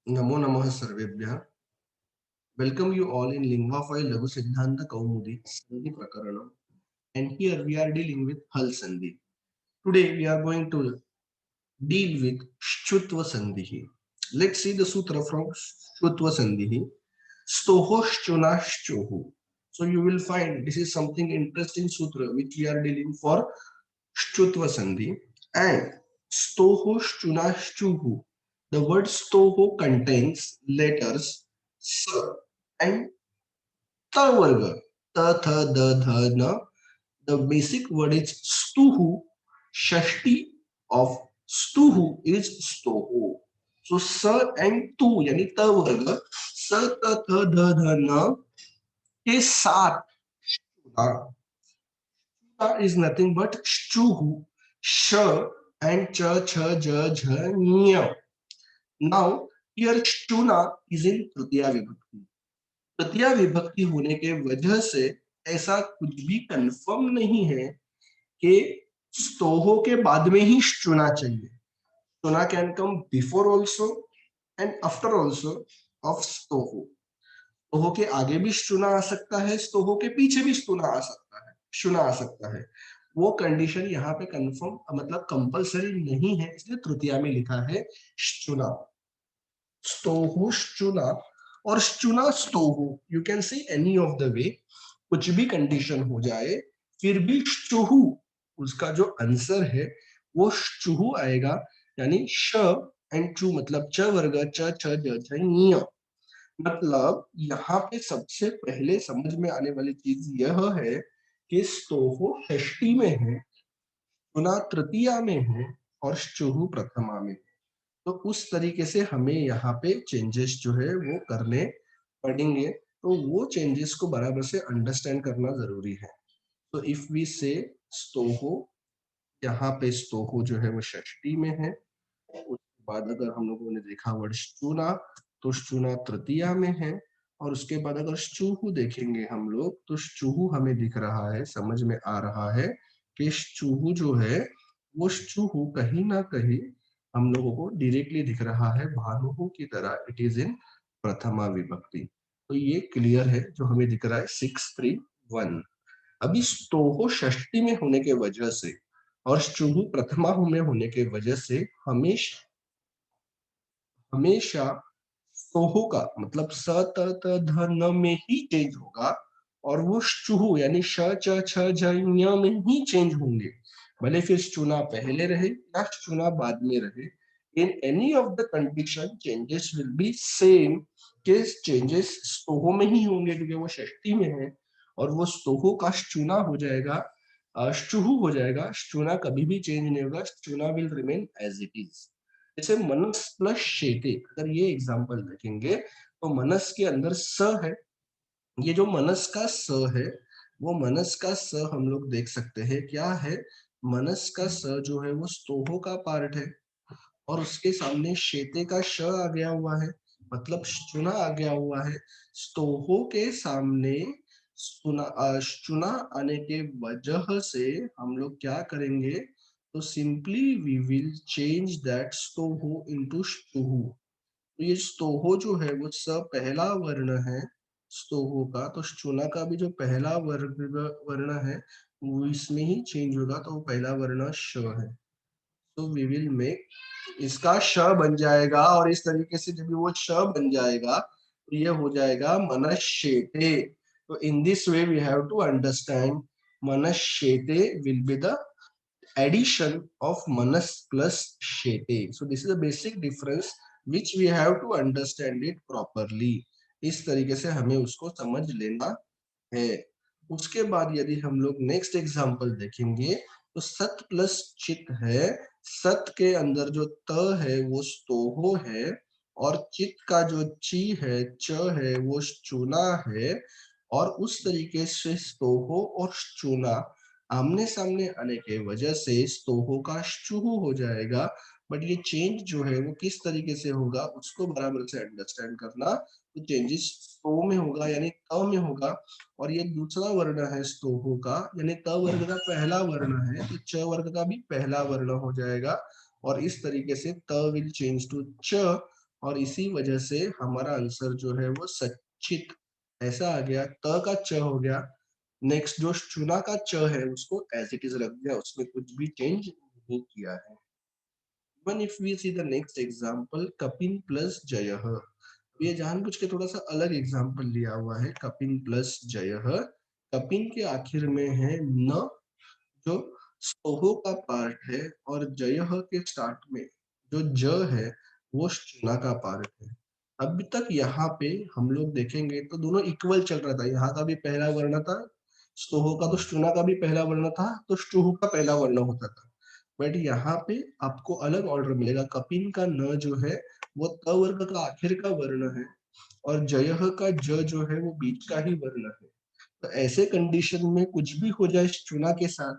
नमो नमः सर्वेभ्यः. Welcome you all in Lingvafai Lagu Siddhanta Kaumudi Sandhi Prakaranam. And here we are dealing with Hal Sandhi. Today we are going to deal with Shchutva Sandhi. Let's see the sutra from Shchutva Sandhi. Stohoshchunashchohu. So you will find this is something interesting sutra which we are dealing for Shchutva Sandhi. And Stohoshchunashchuhu. The word Stoho contains letters S and Ta varga. Ta, tha, da, dha, na. The basic word is stuhu. Shashti of stuhu is stoho. So sa and tu yani ta varga. Sa, ta, tha, da, dha, na. के साथ is nothing but chuhu, sh and cha, cha, ja, jha, nya. Now here chuna is in tritiya vibhakti. तृतीया विभक्ति होने के वजह से ऐसा कुछ भी कंफर्म नहीं है कि स्तोहो के बाद में ही चुना चाहिए. चुना can come before also and after also of स्तोहो. स्तोहो के आगे भी चुना आ सकता है, स्तोहो के पीछे भी चुना आ सकता है, चुना आ सकता है. वो कंडीशन यहाँ पे कंफर्म मतलब कंपलसरी नहीं है, इसलिए तृतीया में लिखा है चुना. स्तोहु चुना और चुना स्तोहु, you can say any of the way. कुछ भी कंडीशन हो जाए फिर भी चुहु उसका जो आंसर है वो चुहु आएगा. यानी श एंड चू मतलब च वर्ग च छ ज छ ञ. मतलब यहाँ पे सबसे पहले समझ में आने वाली चीज यह है कि स्तोहो षष्ठी में है, चुना तृतीया में है और चुहु प्रथमा में. तो उस तरीके से हमें यहाँ पे चेंजेस जो है वो करने पड़ेंगे. तो वो चेंजेस को बराबर से अंडरस्टैंड करना जरूरी है. तो इफ वी से स्तोहो, यहाँ पे स्तोहो जो है वो षष्ठी में है. उसके बाद अगर हम लोगों ने देखा वर्ड चूना तो चूना तृतीया में है. और उसके बाद अगर चूहू देखेंगे हम लोग तो चूहू हमें दिख रहा है, समझ में आ रहा है कि चूहू जो है वो चूहू कहीं ना कहीं हम लोगों को डायरेक्टली दिख रहा है भानुहु की तरह. इट इज इन प्रथमा विभक्ति. तो ये क्लियर है जो हमें दिख रहा है 631. अभी स्तोहो षष्ठी में होने के वजह से और चूहू प्रथमा में होने के वजह से हमेशा हमेशा स्तोहो का मतलब स त त ध न में ही चेंज होगा और वो चूहू यानी श च छ ज ञ में ही चेंज होंगे. भले फिर चुना पहले रहे या चुना बाद में रहे, in any of the condition changes will be same. के चेंजेस स्तोहो में ही होंगे क्योंकि वो षष्ठी में है और वो स्तोहो का चुना हो जाएगा, चूहू हो जाएगा. चुना कभी भी चेंज नहीं होगा, चुना will remain as it is. जैसे मनस प्लस शेते, अगर ये एग्जांपल देखेंगे तो मनस के अंदर स है. ये जो मनस का स है वो मनस का स हम लोग देख सकते हैं क्या है. मनस का स जो है वो स्तोहो का पार्ट है और उसके सामने शेते का श आ गया हुआ है मतलब चुना आ गया हुआ है. स्तोहो के सामने चुना आने के वजह से हम लोग क्या करेंगे तो simply we will change that स्तोहो इनटू स्तुहु. तो ये स्तोहो जो है वो स पहला वर्ण है स्तोहो का, तो चुना का भी जो पहला वर्ण है वो इसमें ही चेंज होगा, तो वो पहला वर्ण श है. तो वी विल मेक इसका श बन जाएगा और इस तरीके से जब वो श बन जाएगा तो ये हो जाएगा मनश्शेते. तो in this way we have to understand मनश्शेते will be the addition of manas plus shete. So this is a basic difference which we have to understand it properly. इस तरीके से हमें उसको समझ लेना है. उसके बाद यदि हम लोग नेक्स्ट एग्जांपल देखेंगे तो सत प्लस चित है. सत के अंदर जो त है वो स्तोहो है और चित का जो ची है च है वो चूना है. और उस तरीके से स्तोहो और चूना आमने सामने आने के वजह से स्तोहो का चूहू हो जाएगा. बट ये चेंज जो है वो किस तरीके से होगा उसको बराबर से अंडरस्टैंड करना. तो चेंजेस स्तो में होगा यानी त में होगा और ये दूसरा वर्ण है स्तोहो का यानी त वर्ग का पहला वर्ण है तो च वर्ग का भी पहला वर्ण हो जाएगा. और इस तरीके से त विल चेंज टू च और इसी वजह से हमारा आंसर जो है वो सच्चित ऐसा आ गया। त का च हो गया। नेक्स्ट जो चुना का च है उसको एज इट इज रख दिया, उसमें कुछ भी चेंज नहीं किया है। Even if we see the next example, कपिन प्लस जयः, ये जानबूझ के थोड़ा सा अलग एग्जाम्पल लिया हुआ है। कपिन प्लस जयः, कपिन के आखिर में है न, जो सोहो का पार्ट है, और जयः के स्टार्ट में जो ज है वो चुना का पार्ट है। अभी तक यहाँ पे हम लोग देखेंगे तो दोनों इक्वल चल रहा था। यहाँ का भी पहला वर्ण था सोहो का, तो चुना का भी पहला वर्ण था, तो चूहू का पहला वर्ण होता था। बट यहाँ पे आपको अलग ऑर्डर मिलेगा। कपिन का न जो है वो त वर्ग का आखिर का वर्ण है, और जयः का ज जो है वो बीच का ही वर्ण है। तो ऐसे कंडीशन में कुछ भी हो जाए चुना के साथ,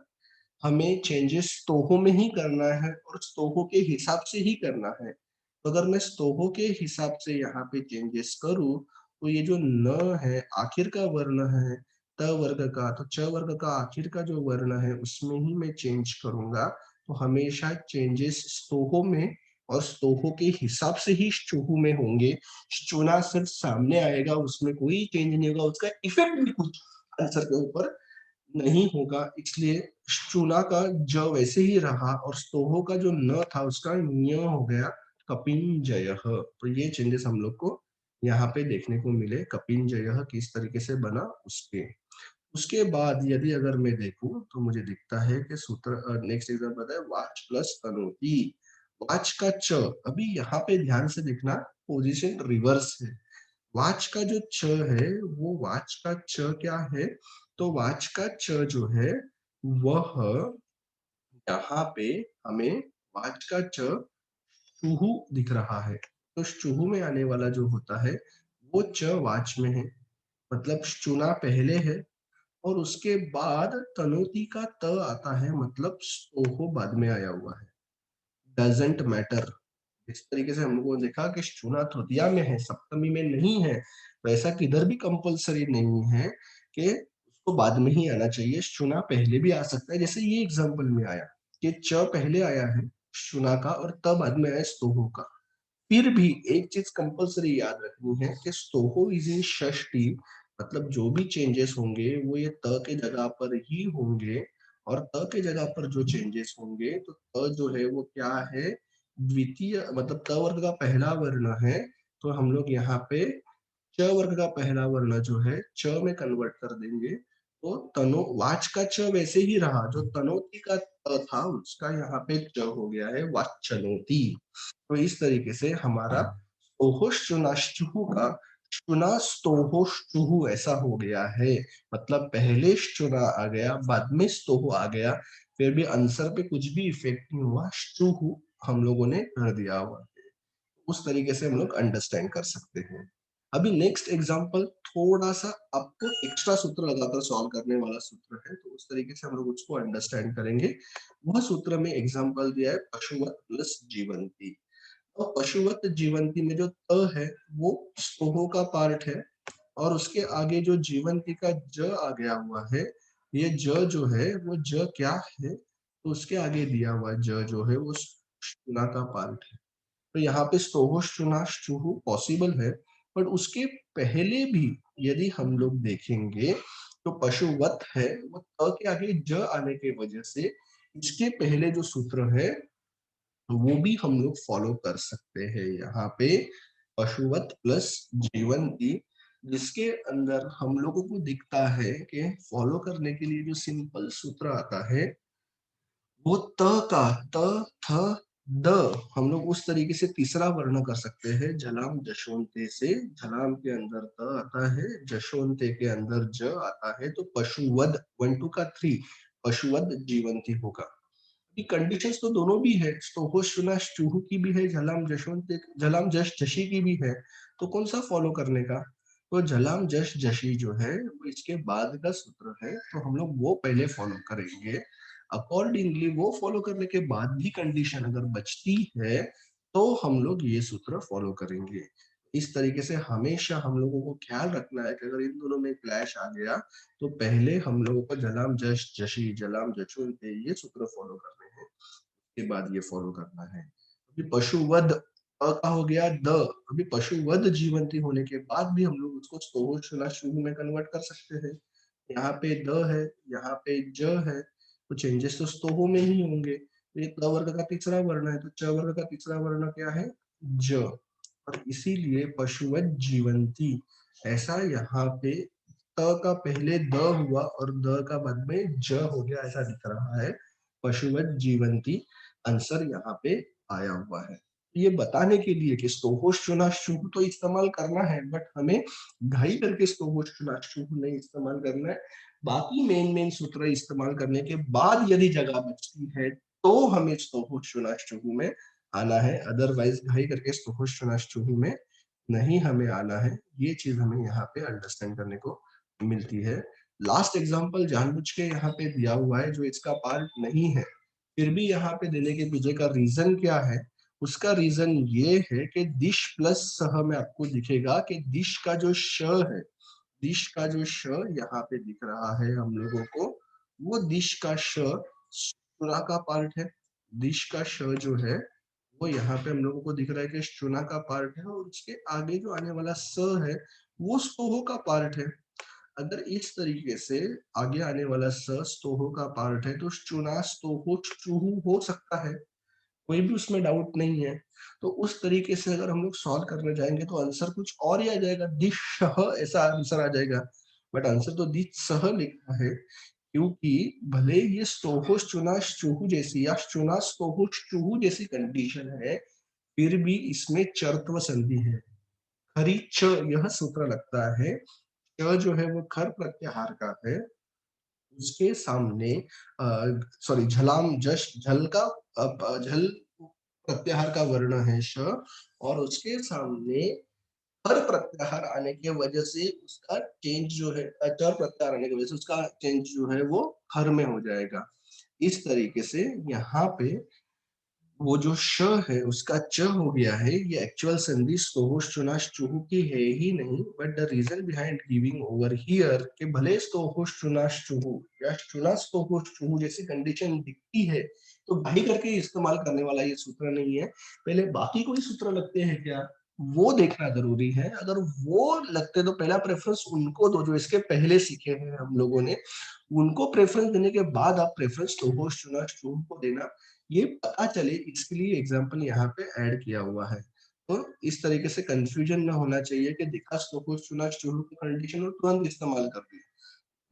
हमें चेंजेस स्तोहो में ही करना है और स्तोहो के हिसाब से ही करना है। तो अगर मैं स्तोहो के हिसाब से यहाँ पे चेंजेस करूँ, तो ये जो न है आखिर का वर्ण है त वर्ग का, तो च वर्ग का आखिर का जो वर्ण है उसमें ही मैं चेंज करूंगा। तो हमेशा चेंजेस स्तोहो में और स्तोहो के हिसाब से ही चूहू में होंगे। चुना सिर्फ सामने आएगा, उसमें कोई चेंज नहीं होगा, उसका इफेक्ट भी कुछ आंसर के ऊपर नहीं होगा। इसलिए चूना का ज वैसे ही रहा और स्तोहो का जो न था उसका न्य हो गया कपिंजयः। तो ये चेंजेस हम लोग को यहाँ पे देखने को मिले। कपिंजयः किस तरीके से बना उसके उसके बाद यदि अगर मैं देखूं तो मुझे दिखता है कि सूत्र नेक्स्ट एग्जाम्पल है वाच प्लस तनोती। वाच का च, अभी यहाँ पे ध्यान से देखना, पोजीशन रिवर्स है। वाच का जो च है वो वाच का च क्या है, तो वाच का च जो है वह यहाँ पे हमें वाच का च चूहू दिख रहा है। तो चूहू में आने वाला जो होता है वो च वाच में है, मतलब चुना पहले है, और उसके बाद तनोती का त आता है, मतलब ओहो बाद में आया हुआ है। Doesn't matter. इस तरीके से हम लोगों ने देखा कि चुना तृतीया में है, सप्तमी में नहीं है, वैसा किधर भी कंपलसरी नहीं है कि उसको बाद में ही आना चाहिए। चुना पहले भी आ सकता है, जैसे ये एग्जांपल में आया कि च पहले आया है चुना का और तब बाद में आया स्तोहो का। फिर भी एक चीज कंपलसरी याद रखनी है कि स्तोहो इज इन षष्ठी, मतलब जो भी चेंजेस होंगे वो ये त के जगह पर ही होंगे, और त के जगह पर जो चेंजेस होंगे तो त जो है वो क्या है, द्वितीय, मतलब त वर्ग का पहला वर्ण है। तो हम लोग यहाँ पे च वर्ग का पहला वर्ण जो है च में कन्वर्ट कर देंगे। तो तनो वाच का च वैसे ही रहा, जो तनोती का त था उसका यहाँ पे च हो गया है वाचनोती। तो इस तरीके से हमारा स्तोहोश्चुनाश्चुहु का चुनास्तोहोश्चुहु ऐसा हो गया है। मतलब पहले चुना आ गया, बाद में स्तोहो आ गया, फिर भी आंसर पे कुछ भी इफेक्ट नहीं हुआ, श्चुहु हम लोगों ने कर दिया हुआ है। उस तरीके से हम लोग अंडरस्टैंड कर सकते हैं। अभी नेक्स्ट एग्जांपल थोड़ा सा आपको एक्स्ट्रा सूत्र लगाकर सॉल्व करने वाला सूत्र है, तो उस तरीके से हम लोग उसको अंडरस्टैंड करेंगे। वह सूत्र में एग्जांपल दिया है पशुवत प्लस जीवंती। और पशुवत जीवंती में जो त है वो स्तोहो का पार्ट है, और उसके आगे जो जीवंती का ज आ गया हुआ है, ये ज जो है वो ज क्या है, तो उसके आगे दिया हुआ ज जो है वो शुना का पार्ट है। तो यहाँ पे स्तोहोश्चुनाश्चुहु पॉसिबल है, बट उसके पहले भी यदि हम लोग देखेंगे तो पशुवत है वो त के आगे ज आने की वजह से इसके पहले जो सूत्र है वो भी हम लोग फॉलो कर सकते हैं। यहाँ पे पशुवत प्लस जीवंती, जिसके अंदर हम लोगों को दिखता है कि फॉलो करने के लिए जो सिंपल सूत्र आता है वो त का त थ द, हम लोग उस तरीके से तीसरा वर्ण कर सकते हैं झलाम जशोंते से। झलाम के अंदर त आता है, जशोंते के अंदर ज आता है, तो पशुवद 1 2 का 3 पशुवद जीवंती होगा। कंडीशंस तो दोनों भी है, चूहू की भी है, झलाम जशवंत झलाम जश जशी की भी है। तो कौन सा फॉलो करने का, तो झलाम जश जशी जो है वो इसके बाद का सूत्र है, तो हम लोग वो पहले फॉलो करेंगे। अकॉर्डिंगली वो फॉलो करने के बाद भी कंडीशन अगर बचती है तो हम लोग ये सूत्र फॉलो करेंगे। इस तरीके से हमेशा हम लोगों को ख्याल रखना है कि अगर इन दोनों में क्लैश आ गया तो पहले हम लोगों को जलाम जश जशी जलाम जचुनते ये सूत्र फॉलो करने हैं, उसके बाद ये फॉलो करना है। अभी पशुवध का हो गया द। अभी पशुवद जीवंती होने के बाद भी हम लोग उसको स्तोह शुना शुभ में कन्वर्ट कर सकते हैं। यहाँ पे द है, यहाँ पे ज है, तो चेंजेस तो स्तोह में ही होंगे। तो ये त वर्ग का तीसरा वर्ण है, तो च वर्ग का तीसरा वर्ण क्या है? ज। और इसीलिए पशुवत जीवंती, ऐसा यहाँ पे त का पहले द हुआ और द का बाद में ज हो गया, ऐसा दिख रहा है। पशुवत जीवंती आंसर यहाँ पे आया हुआ है। ये बताने के लिए कि स्तोहोश्चुनाश्चुः तो इस्तेमाल करना है, बट हमें घाई करके स्तोहोश्चुनाश्चुः नहीं इस्तेमाल करना है। बाकी मेन सूत्र इस्तेमाल करने के बाद यदि जगह बचती है तो हमें स्तोहोश्चुनाश्चुः में आना है, अदरवाइज घाई करके स्तोहोश्चुनाश्चुः में नहीं हमें आना है। ये चीज हमें यहाँ पे अंडरस्टैंड करने को मिलती है। लास्ट एग्जाम्पल जानबूझ के यहाँ पे दिया हुआ है जो इसका पार्ट नहीं है, फिर भी यहाँ पे देने के पीछे का रीजन क्या है? उसका रीजन ये है कि दिश प्लस सह में आपको दिखेगा कि दिश का जो श है, दिश का जो श यहाँ पे दिख रहा है हम लोगों को, वो दिश का श चुना का पार्ट है। दिश का श जो है वो यहाँ पे हम लोगों को दिख रहा है कि चुना का पार्ट है, और उसके आगे जो आने वाला स है वो स्तोह का पार्ट है। अगर इस तरीके से आगे आने वाला स स्तोह का पार्ट है तो चुना स्तोह चूहू हो सकता है, कोई भी उसमें डाउट नहीं है। तो उस तरीके से अगर हम लोग सॉल्व करने जाएंगे तो आंसर कुछ और ही आ जाएगा, दिशह ऐसा आंसर आ जाएगा। बट आंसर तो दिशह लिखा है, क्योंकि भले ये स्तोहोश चुनाश चूहू जैसी या चुना स्तोहोश चूहू जैसी कंडीशन है, फिर भी इसमें चरत्व संधि है। खरी च यह सूत्र लगता है। च जो है वो खर प्रत्याहार का है, उसके सामने सॉरी झलाम जश झल का झल प्रत्याहार का वर्ण है श, और उसके सामने हर प्रत्याहार आने की वजह से उसका चेंज जो है, चर प्रत्याहार आने की वजह से उसका चेंज जो है वो हर में हो जाएगा। इस तरीके से यहाँ पे वो जो श है उसका च हो गया है। ये एक्चुअल संधि स्तोहोश चुनाश चूहू की है ही नहीं, but the reason behind giving over here कि भले स्तोहोश चुनाश चूहू या चुना स्तोहोश चूहू जैसी कंडीशन दिखती है, तो भाई करके इस्तेमाल करने वाला ये सूत्र नहीं है। पहले बाकी कोई सूत्र लगते हैं क्या, वो देखना जरूरी है। अगर वो लगते तो पहला प्रेफरेंस उनको दो जो इसके पहले सीखे हैं हम लोगों ने, उनको प्रेफरेंस देने के बाद आप प्रेफरेंस स्तोहोश चुनाश चूहू को देना। ये पता चले इसके लिए एग्जाम्पल यहाँ पे ऐड किया हुआ है। तो इस तरीके से कंफ्यूजन ना होना चाहिए कि दिखा स्तोहोश चुनाश चूहू की कंडीशन और तुरंत इस्तेमाल कर दिया।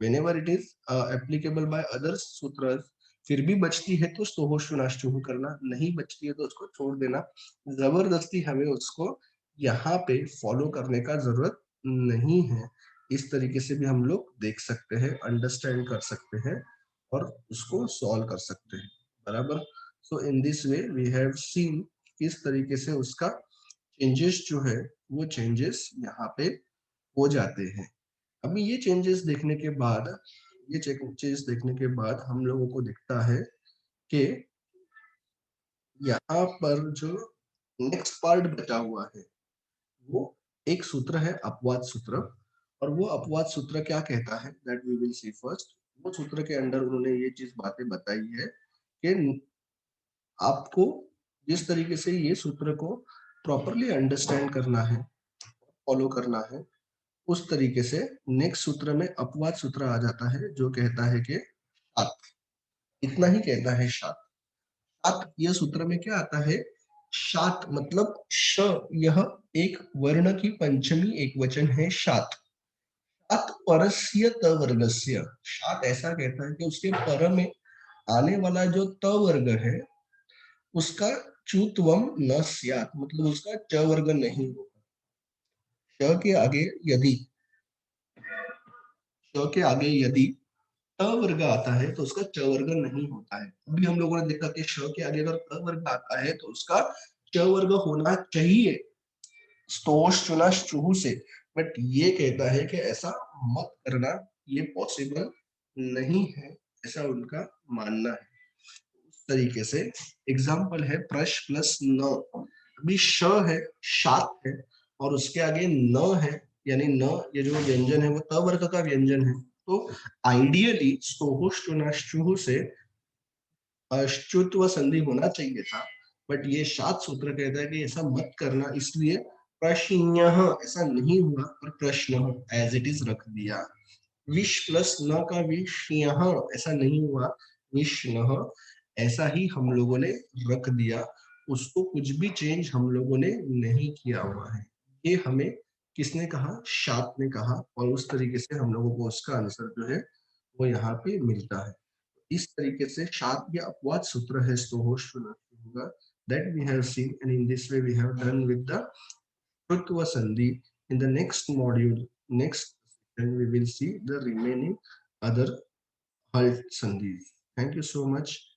whenever it is applicable by other sutras, फिर भी बचती है तो स्तोहोश चुनाश चूहू करना, नहीं बचती है तो उसको छोड़ देना। जबरदस्ती हमें उसको यहाँ पे फॉलो करने का जरूरत नहीं है। इस तरीके से भी हम लोग देख सकते हैं, अंडरस्टैंड कर सकते हैं और उसको सॉल्व कर सकते हैं, बराबर। So in this way we have seen किस तरीके से उसका चेंजेस जो है वो चेंजेस यहाँ पे हो जाते हैं। अभी ये चेंजेस देखने के बाद, ये चेंजेस देखने के बाद हम लोगों को दिखता है कि यहाँ पर जो नेक्स्ट पार्ट बचा हुआ है वो एक सूत्र है अपवाद सूत्र। और वो अपवाद सूत्र क्या कहता है, that we will see first. वो सूत्र के अंडर उन्होंने ये चीज बातें बताई है कि आपको जिस तरीके से ये सूत्र को प्रॉपरली अंडरस्टैंड करना है, फॉलो करना है, उस तरीके से नेक्स्ट सूत्र में अपवाद सूत्र आ जाता है जो कहता है कि शात, इतना ही कहता है शात। शात यह सूत्र में क्या आता है? शात मतलब श, यह एक वर्ण की पंचमी एक वचन है शात। शात परस्य त वर्गस्य, शात ऐसा कहता है कि उसके पर में आने वाला जो त वर्ग है उसका चूत्वम न स्यात्, मतलब उसका च वर्ग नहीं होगा। श के आगे यदि, श के आगे यदि ट वर्ग आता है तो उसका च वर्ग नहीं होता है। अभी हम लोगों ने देखा कि श के आगे अगर ट वर्ग आता है तो उसका च वर्ग होना चाहिए स्तोष चुनाश चूहू से, बट ये कहता है कि ऐसा मत करना, ये पॉसिबल नहीं है, ऐसा उनका मानना है। उस तरीके से एग्जाम्पल है प्रश प्लस न। अभी श है, शात है, और उसके आगे न है, यानी न ये जो व्यंजन है वो त वर्ग का व्यंजन है। तो आइडियली स्तोहोश चुनाश चूहू से अश्चुत्व संधि होना चाहिए था, बट ये शाद सूत्र कहता है कि ऐसा मत करना, इसलिए प्रश्नः ऐसा नहीं हुआ और प्रश्न एज इट इज रख दिया। विष प्लस न का विषयः ऐसा नहीं हुआ, विष्णः ऐसा ही हम लोगों ने रख दिया, उसको कुछ भी चेंज हम लोगों ने नहीं किया हुआ है। ये हमें किसने कहा? शाप ने कहा, और उस तरीके से हम लोगों को उसका आंसर जो है वो यहाँ पे मिलता है। इस तरीके से शाप या अपवाद सूत्र है होगा, that we have seen, and in this way we have done with the Trutva Sandhi. In the next module, next session, we will see the remaining other halt sandhis. Thank you so much.